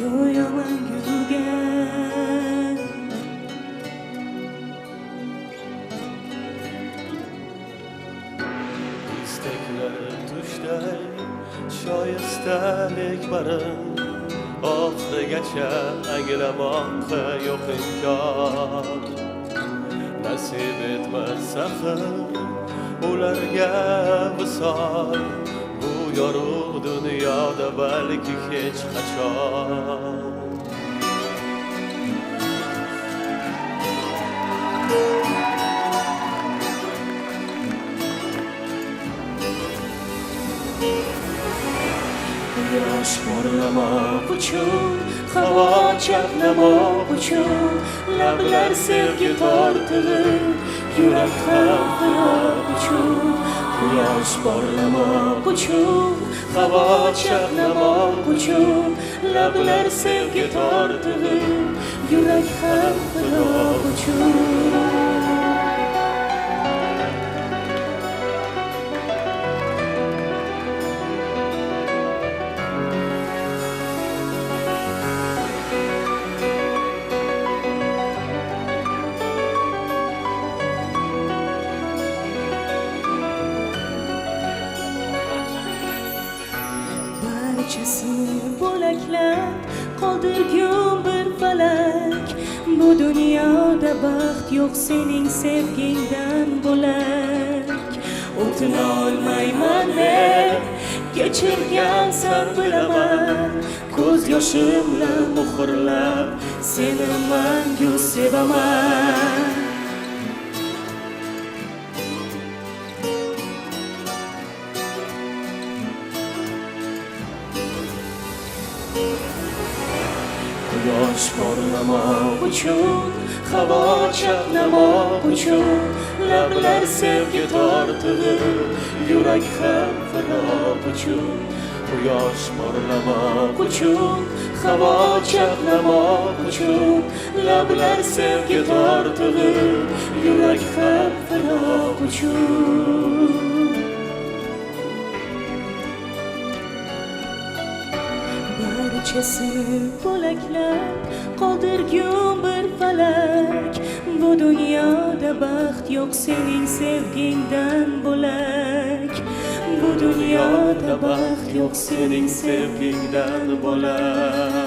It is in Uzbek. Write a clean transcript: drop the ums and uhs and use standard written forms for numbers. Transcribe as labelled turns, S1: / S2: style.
S1: go'yo manguga.
S2: İstekleri tushday shoyistalik barin oxirigacha anglamoqqa yo'q imkon. Nasib etmas axir ularga visol, bu yorug' dunyoda balki hech qachon. Yosh porlamoq uchun, havo chaqnamoq uchun, lablar sevgi tortilib, yurak ham hayot uchun. Yosh porlamoq uchun, havo chaqnamoq uchun, lablar sevgi tortilib, yurak ham hayot uchun. Barchasini bo'laklab qoldirgum bir falak. Bu dunyoda baxt yo'q sening sevgingdan bo'lak. O'tina olmayman deb kechirgansan bilaman, ko'z yoshimla muhrlab seni mangu sevaman. Yosh porlamoq uchun, havo chaqnamoq uchun, lablar sevgi tortilib, yurak ham firoq uchun. Yosh porlamoq uchun, havo chaqnamoq uchun, lablar sevgi tortilib, yurak ham firoq uchun. Barchasini bo'laklab qoldirgum bir falak. Bu dunyoda baxt yo'q sening sevgingdan bo'lak. Bu dunyoda baxt yo'q sening sevgingdan bo'lak.